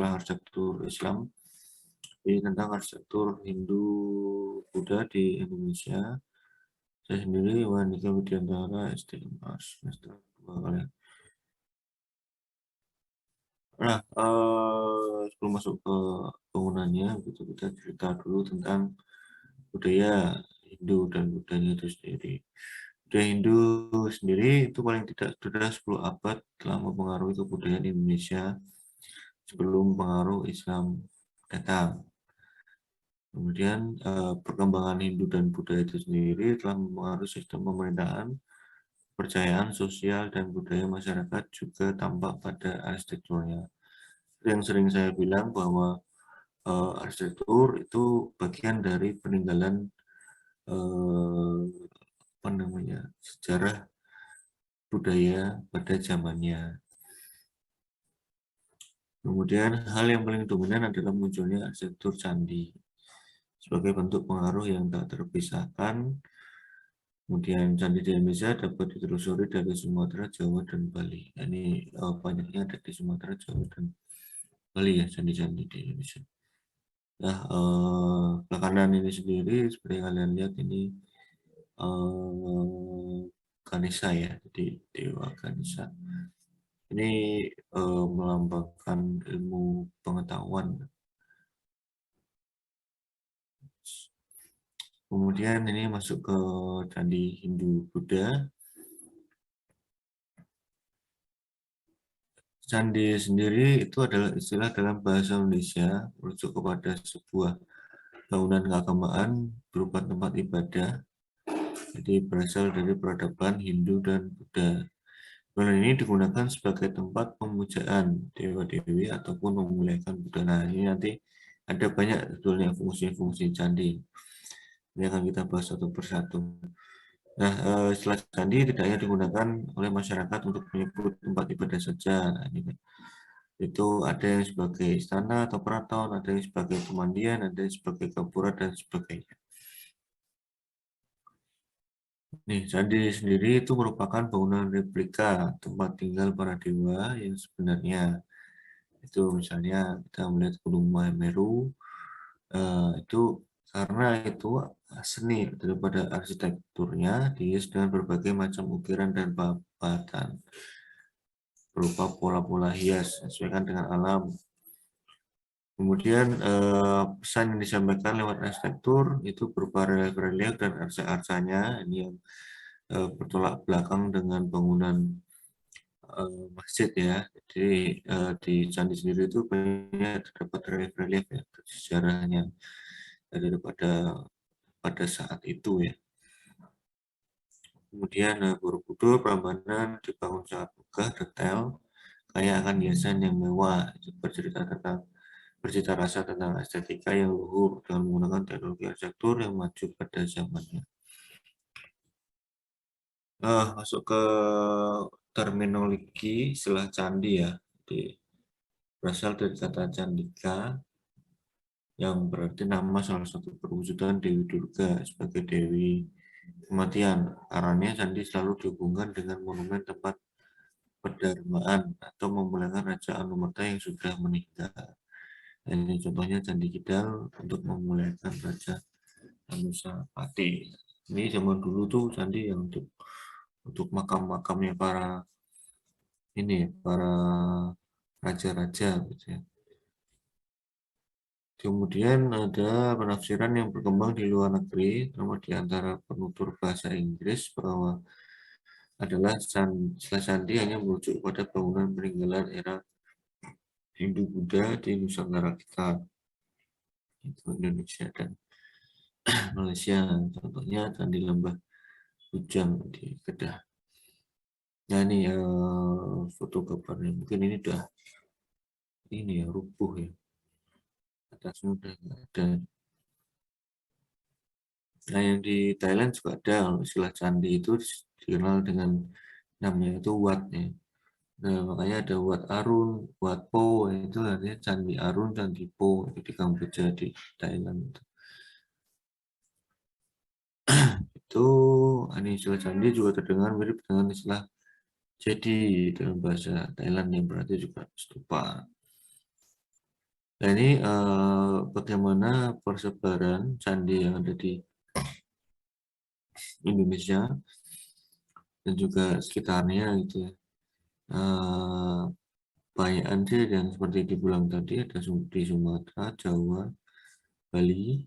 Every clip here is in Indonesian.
setelah arsitektur Islam, ini tentang arsitektur Hindu Buddha di Indonesia. Saya sendiri Wandika Widiantara STMA semester 2 kali. Nah, sebelum masuk ke bangunannya, gitu, kita cerita dulu tentang budaya Hindu dan Buddhanya itu sendiri. Budaya Hindu sendiri itu paling tidak sudah 10 abad telah mempengaruhi kebudayaan Indonesia sebelum pengaruh Islam datang. Kemudian perkembangan Hindu dan Buddha itu sendiri telah mempengaruhi sistem pemerintahan, kepercayaan sosial dan budaya masyarakat juga tampak pada arsitekturnya. Yang sering saya bilang bahwa arsitektur itu bagian dari peninggalan apa namanya, sejarah budaya pada zamannya. Kemudian hal yang paling dominan adalah munculnya arsitektur candi sebagai bentuk pengaruh yang tak terpisahkan. Kemudian candi di Indonesia dapat ditelusuri dari Sumatera, Jawa, dan Bali. Nah, ini banyaknya ada di Sumatera, Jawa, dan Bali ya, candi-candi di Indonesia. Nah, belakangan ini sendiri seperti kalian lihat ini Ganesha ya, jadi Dewa Ganesha. Ini melambangkan ilmu pengetahuan. Kemudian ini masuk ke candi Hindu Buddha. Candi sendiri itu adalah istilah dalam bahasa Indonesia merujuk kepada sebuah bangunan keagamaan berupa tempat ibadah. Jadi berasal dari peradaban Hindu dan Buddha. Bangunan ini digunakan sebagai tempat pemujaan dewa-dewi ataupun memuliakan Buddha. Nah, ini nanti ada banyak sebetulnya fungsi-fungsi candi. Ini akan kita bahas satu persatu. Nah, istilah candi tidak hanya digunakan oleh masyarakat untuk menyebut tempat ibadah saja. Nah, ini kan. Itu ada yang sebagai istana atau keraton, ada yang sebagai pemandian, ada yang sebagai gapura, dan sebagainya. Nih, candi sendiri itu merupakan bangunan replika tempat tinggal para dewa yang sebenarnya. Itu misalnya kita melihat Gunung Mameru, itu karena itu seni daripada arsitekturnya dihias dengan berbagai macam ukiran dan babatan berupa pola-pola hias sesuaikan dengan alam. Kemudian pesan yang disampaikan lewat arsitektur itu berupa relief-relief dan arca-arcanya ini yang bertolak belakang dengan bangunan masjid ya. Jadi di candi sendiri itu banyak terdapat relief-relief ya, sejarahnya daripada pada saat itu ya. Kemudian Borobudur Prambanan dibangun sangat megah, detail, kaya akan hiasan yang mewah, bercerita rasa tentang estetika yang luhur dengan menggunakan teknologi arsitektur yang maju pada zamannya. Masuk ke terminologi istilah candi ya. Jadi, berasal dari kata candika yang berarti nama salah satu perwujudan Dewi Durga sebagai Dewi Kematian. Karena candi selalu dihubungkan dengan monumen tempat perdarmaan atau memuliakan Raja Anumerta yang sudah meninggal. Dan ini contohnya Candi Kidal untuk memuliakan Raja Anusapati. Ini zaman dulu tuh candi yang untuk makam-makamnya para ini para raja-raja gitu ya. Kemudian ada penafsiran yang berkembang di luar negeri, terutama di antara penutur bahasa Inggris bahwa adalah istilah candi hanya merujuk pada bangunan peninggalan era Hindu Buddha di Nusantara kita, itu Indonesia dan Malaysia. Contohnya Candi Lembah Bujang di Kedah. Nah ini foto gambarnya. Mungkin ini udah ini ya rubuh ya. Atasnya udah nggak ada. Nah yang di Thailand juga ada istilah candi itu dikenal dengan namanya itu Wat ya. Nah makanya ada Wat Arun, Wat Po itu artinya Candi Arun, Candi Po itu di Kamboja di Thailand itu. Itu ini istilah candi juga terdengar mirip dengan istilah jadi dalam bahasa Thailand yang berarti juga stupa. Nah ini bagaimana persebaran candi yang ada di Indonesia dan juga sekitarnya gitu ya. Banyak sih yang seperti dibilang tadi ada di Sumatera, Jawa, Bali,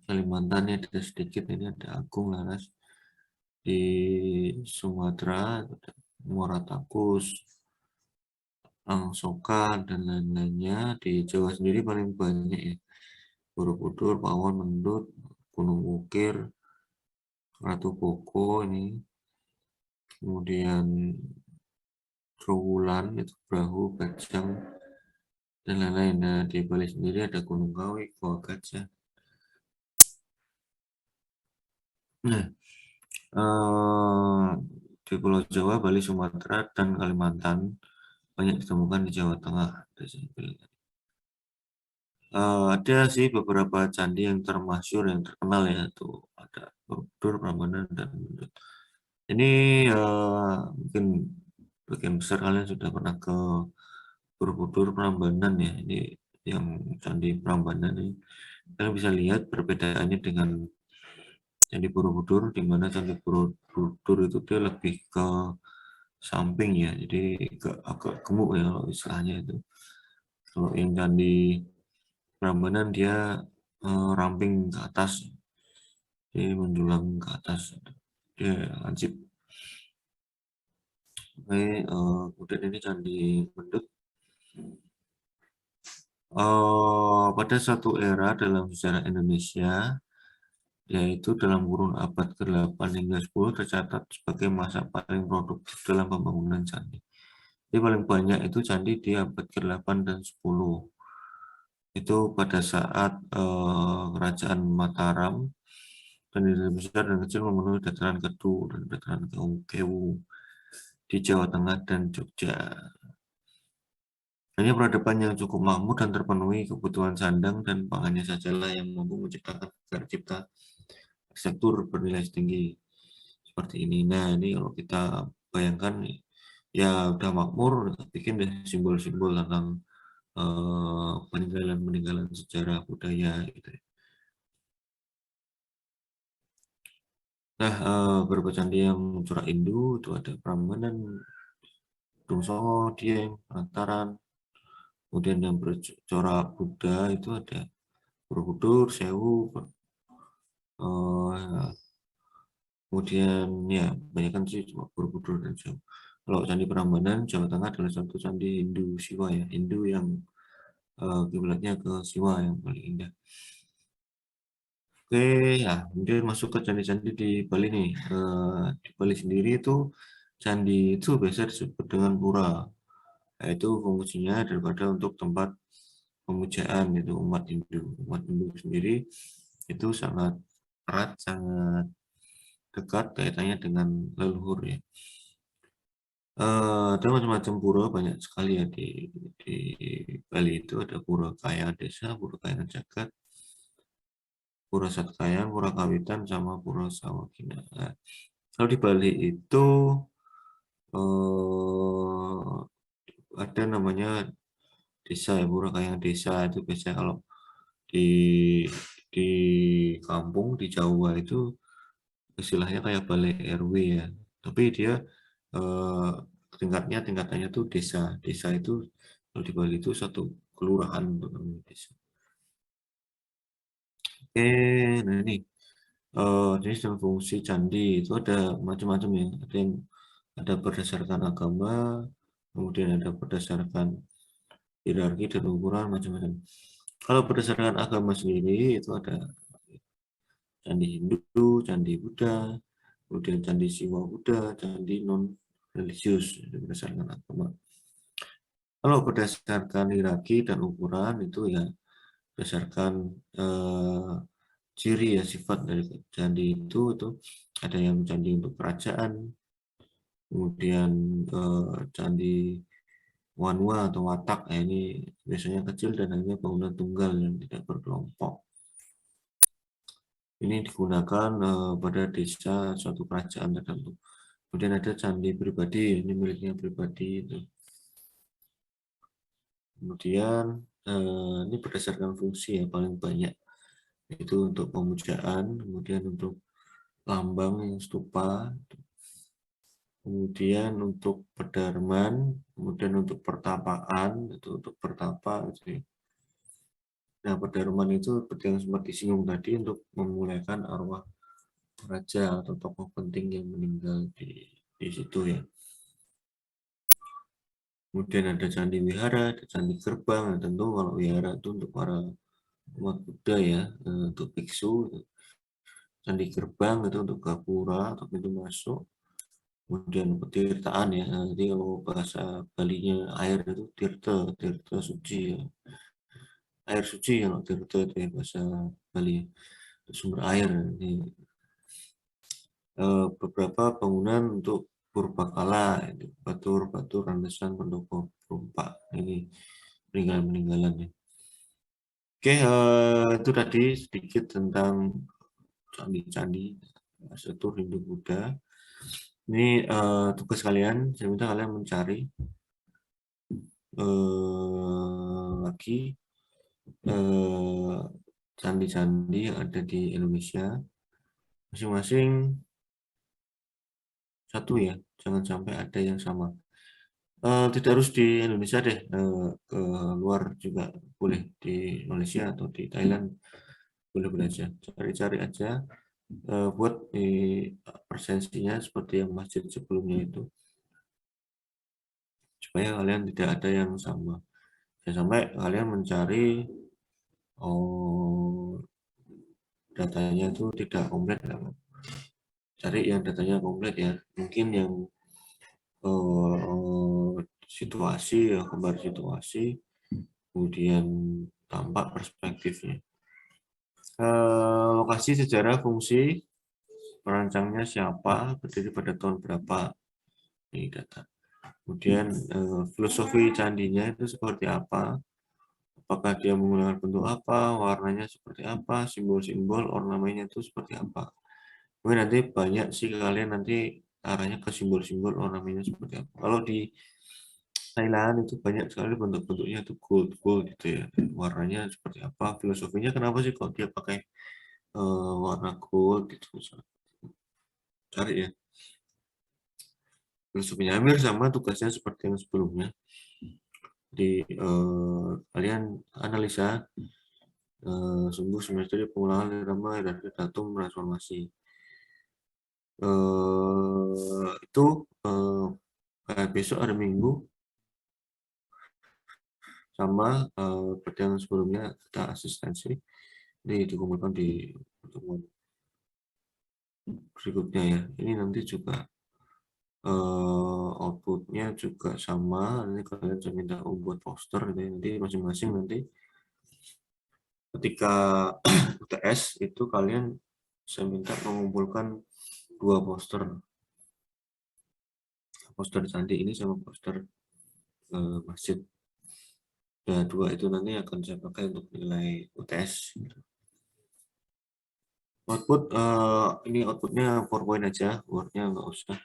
Kalimantan ya ada sedikit, ini ada Agung Laras di Sumatera, ada Muara Takus, Angsoka dan lain-lainnya. Di Jawa sendiri paling banyak ya, Borobudur, Pawon, Mendut, Gunung Wukir, Ratu Boko ini, kemudian Trowulan itu Perahu, Bajang dan lain-lain. Nah, di Bali sendiri ada Gunung Kawi, Goa Gajah. Nah, di Pulau Jawa, Bali, Sumatera, dan Kalimantan banyak ditemukan di Jawa Tengah. Ada sih beberapa candi yang termasyhur, yang terkenal ya, tuh ada Borobudur, Prambanan, dan Mendut. Ini mungkin bagian besar kalian sudah pernah ke Borobudur, Prambanan ya. Ini yang Candi Prambanan ini. Kalian bisa lihat perbedaannya dengan Candi Borobudur, di mana Candi Borobudur itu dia lebih ke samping ya, jadi agak gemuk ya kalau istilahnya itu. Kalau yang Candi Prambanan dia ramping ke atas, dia menjulang ke atas, dia lancip. Oke, kemudian ini Candi Mendut. Pada satu era dalam sejarah Indonesia, yaitu dalam kurun abad ke-8 hingga 10 tercatat sebagai masa paling produktif dalam pembangunan candi. Jadi paling banyak itu candi di abad ke-8 dan 10. Itu pada saat kerajaan Mataram dan besar dan kecil memenuhi dataran Kedu dan dataran Kewu di Jawa Tengah dan Jogja. Hanya peradaban yang cukup makmur dan terpenuhi kebutuhan sandang dan pangannya sajalah yang mampu menciptakan cipta arsitektur bernilai tinggi seperti ini. Nah, ini kalau kita bayangkan ya udah makmur, bikin deh simbol-simbol tentang peninggalan-peninggalan sejarah budaya gitu ya. Nah, beberapa candi yang corak Hindu itu ada Prambanan, Gunung Songo, Dieng, Penataran. Kemudian yang bercorak Buddha itu ada Borobudur, Sewu, eh, kemudian ya banyak kan sih cuma Borobudur dan Sewu. Kalau Candi Prambanan Jawa Tengah adalah satu candi Hindu Siwa ya, Hindu yang kiblatnya ke Siwa yang paling indah. Oke, ya kemudian masuk ke candi-candi di Bali nih. Di Bali sendiri itu candi itu biasa disebut dengan pura, yaitu fungsinya daripada untuk tempat pemujaan itu umat Hindu. Umat Hindu sendiri itu sangat erat, sangat dekat kaitannya dengan leluhur ya. Ada macam-macam pura banyak sekali ya di Bali itu ada pura Kaya Desa, pura Kaya Jagat, pura Satkaya, pura Kawitan, sama pura Sawakina. Nah, kalau di Bali itu eh, ada namanya desa ya, pura Kaya Desa itu biasanya kalau di di kampung di Jawa itu istilahnya kayak balai RW ya, tapi dia eh, tingkatannya tuh desa. Desa itu kalau di Bali itu satu kelurahan untuk namanya desa. Oke, nah ini jenis dan fungsi candi itu ada macam-macam ya. Ada yang ada berdasarkan agama, kemudian ada berdasarkan hierarki dan ukuran macam-macam. Kalau berdasarkan agama sendiri itu ada candi Hindu, candi Buddha, kemudian candi Siwa Buddha, candi non religius itu berdasarkan agama. Kalau berdasarkan hierarki dan ukuran itu ya berdasarkan eh, ciri ya sifat dari candi itu ada yang candi untuk kerajaan, kemudian candi Wanwa atau Watak ya, ini biasanya kecil dan hanya bangunan tunggal yang tidak berkelompok. Ini digunakan pada desa suatu kerajaan tertentu. Kemudian ada candi pribadi, ini miliknya pribadi itu. Kemudian ini berdasarkan fungsi ya paling banyak. Itu untuk pemujaan, kemudian untuk lambang yang stupa, kemudian untuk pedarman, kemudian untuk pertapaan, itu untuk pertapa. Gitu. Nah, pedarman itu seperti yang sempat disinggung tadi untuk memulihkan arwah raja atau tokoh penting yang meninggal di situ ya. Kemudian ada candi wihara, ada candi gerbang. Nah, tentu kalau wihara itu untuk para umat Buddha ya, untuk biksu. Candi gerbang itu untuk gapura atau pintu masuk. Kemudian petirtaan ya, jadi kalau bahasa Balinya air itu tirta, tirta suci ya. Air suci ya, tirta itu ya bahasa Bali, sumber air. Ini, beberapa bangunan untuk purbakala, batu landasan pendopo perumpa. Ini peninggalan-peninggalan ya. Oke, itu tadi sedikit tentang candi-candi arsitektur Hindu-Buddha. Ini tugas kalian, saya minta kalian mencari lagi candi-candi yang ada di Indonesia, masing-masing satu ya, jangan sampai ada yang sama. Tidak harus di Indonesia deh, ke luar juga boleh, di Malaysia atau di Thailand boleh-boleh aja, cari-cari aja buat di presensinya seperti yang masjid sebelumnya itu, supaya kalian tidak ada yang sama. Jangan sampai kalian mencari datanya itu tidak komplit. Cari yang datanya komplit ya, mungkin yang situasi ya, gambar situasi, kemudian tampak perspektifnya, lokasi, sejarah, fungsi, perancangnya siapa, berdiri pada tahun berapa, ini data. Kemudian filosofi candinya itu seperti apa, apakah dia menggunakan bentuk apa, warnanya seperti apa, simbol-simbol ornamennya itu seperti apa. Mungkin nanti banyak sih kalian nanti arahnya ke simbol-simbol ornamennya seperti apa. Kalau di Thailand itu banyak sekali bentuk-bentuknya itu gold gitu ya. Warnanya seperti apa, filosofinya kenapa sih kok dia pakai warna gold gitu. Cari ya. Filosofinya hampir sama tugasnya seperti yang sebelumnya. Di kalian analisa sungguh semester pengulangan irama dan datum transformasi. Itu besok ada Minggu sama seperti yang sebelumnya kita asistensi ini dikumpulkan di pertemuan berikutnya ya. Ini nanti juga outputnya juga sama. Ini kalian saya minta membuat poster gitu ya. Nanti masing-masing nanti ketika UTS itu kalian saya minta mengumpulkan 2 poster candi ini sama poster masjid. Nah, 2 itu nanti akan saya pakai untuk nilai UTS. Output ini outputnya PowerPoint aja, Word-nya nggak usah.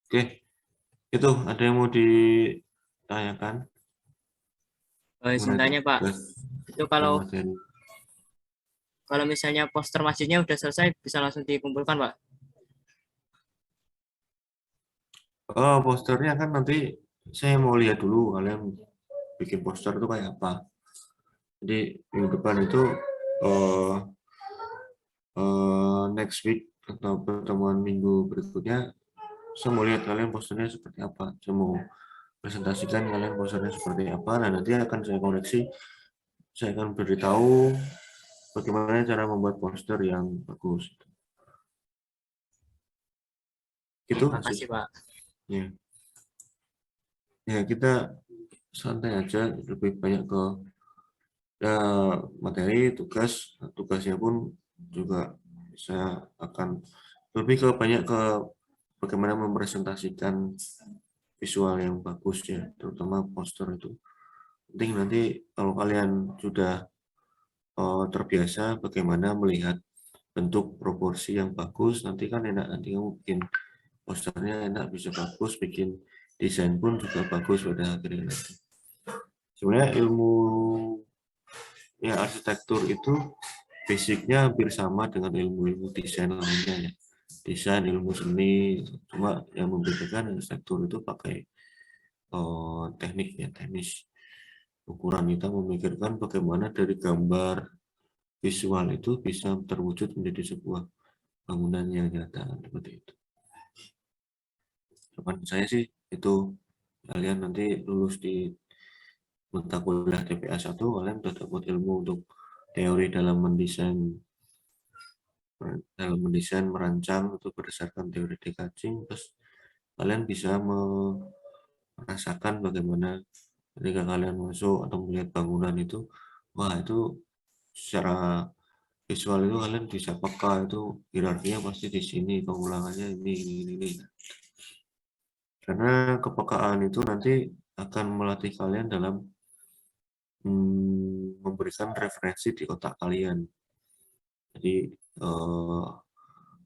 Oke, itu ada yang mau ditanyakan? Izin tanya Pak, itu kalau misalnya poster masjidnya udah selesai bisa langsung dikumpulkan Pak? Oh, posternya kan nanti saya mau lihat dulu kalian bikin poster itu kayak apa. Jadi minggu depan itu next week atau pertemuan minggu berikutnya saya mau lihat kalian posternya seperti apa. Saya mau presentasikan kalian posternya seperti apa. Nah, nanti akan saya koreksi. Saya akan beritahu bagaimana cara membuat poster yang bagus. Gitu. Terima kasih Pak. Ya. Ya, kita santai aja, lebih banyak ke ya, materi, tugasnya pun juga saya akan lebih ke banyak ke bagaimana mempresentasikan visual yang bagus ya, terutama poster itu. Penting nanti kalau kalian sudah terbiasa bagaimana melihat bentuk proporsi yang bagus, nanti kan enak, nanti kamu bikin posternya enak, bisa bagus, bikin desain pun juga bagus pada akhirnya nanti. Sebenarnya ilmu ya arsitektur itu basicnya hampir sama dengan ilmu-ilmu desain lainnya ya. Desain, ilmu seni, cuma yang membedakan arsitektur itu pakai teknik ya, teknis ukuran. Kita memikirkan bagaimana dari gambar visual itu bisa terwujud menjadi sebuah bangunan yang nyata seperti itu. Harapan saya sih itu kalian nanti lulus di mata kuliah TPA 1, kalian sudah dapat ilmu untuk teori dalam mendesain, merancang itu berdasarkan teori decoding, terus kalian bisa merasakan bagaimana ketika kalian masuk atau melihat bangunan itu, wah itu secara visual itu kalian bisa peka itu hierarkinya pasti di sini, pengulangannya ini. Karena kepekaan itu nanti akan melatih kalian dalam memberikan referensi di otak kalian. Jadi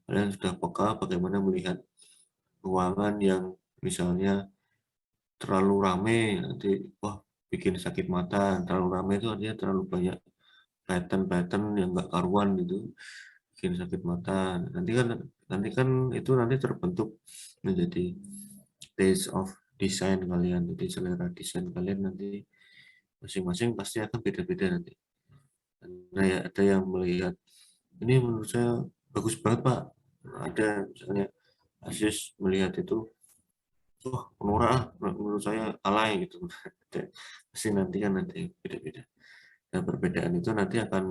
kalian sudah peka bagaimana melihat ruangan yang misalnya terlalu ramai, nanti wah bikin sakit mata. Terlalu ramai itu artinya terlalu banyak pattern-pattern yang nggak karuan gitu, bikin sakit mata. Nanti kan itu nanti terbentuk menjadi taste of design kalian. Jadi selera desain kalian nanti masing-masing pasti akan beda-beda nanti. Nah ya ada yang melihat ini menurut saya bagus banget Pak. Ada misalnya Aziz melihat itu, wah norak menurut saya alay gitu. Pasti nanti kan nanti beda-beda. Dan perbedaan itu nanti akan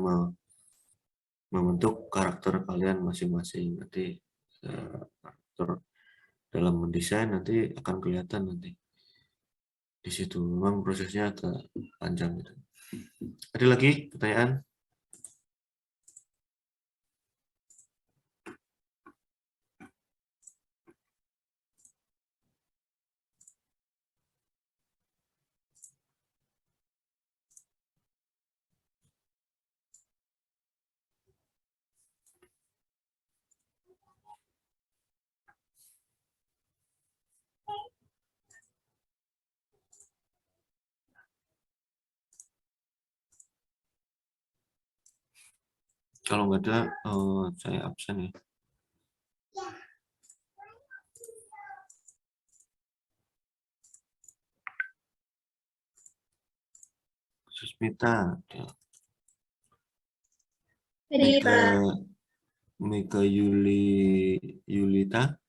membentuk karakter kalian masing-masing. Nanti karakter dalam mendesain nanti akan kelihatan nanti di situ. Memang prosesnya agak panjang gitu. Ada lagi pertanyaan? Kalau nggak ada, saya absen ya. Susmita, ya. Mega, Mega Yulita,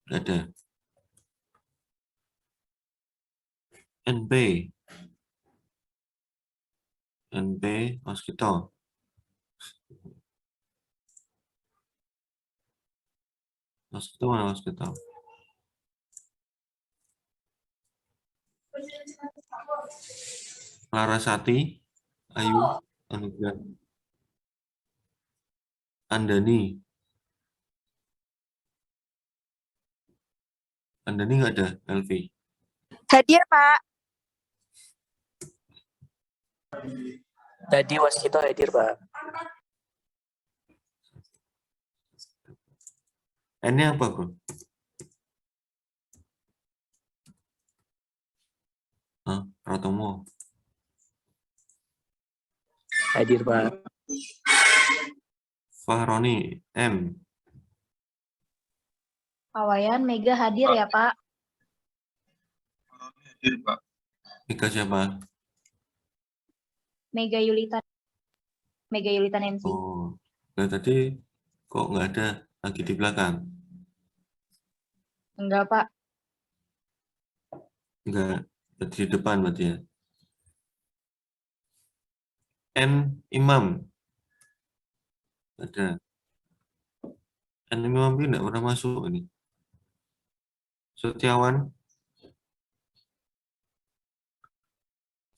nggak ada. NP, Mas Kito. Mas Kito mana Mas Kito? Larasati, Ayu, Anugrah, Andani. Andani nggak ada, Elvi. Hadir, Pak. Tadi Waskito hadir, Pak. Ini apa, Bro? Pratomo. Hadir, Pak. Fahroni, M. Pawayan Mega hadir ya, Pak. Hadir, Pak. Mega siapa? Mega Yulita Nancy. Oh, nah tadi kok nggak ada lagi di belakang? Enggak, Pak. Nggak, di depan berarti ya. N. Imam. Ada. N. Imam ini nggak pernah masuk ini. Setiawan.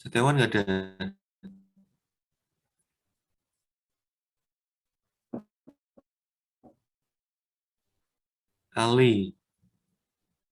Setiawan nggak ada. Ali.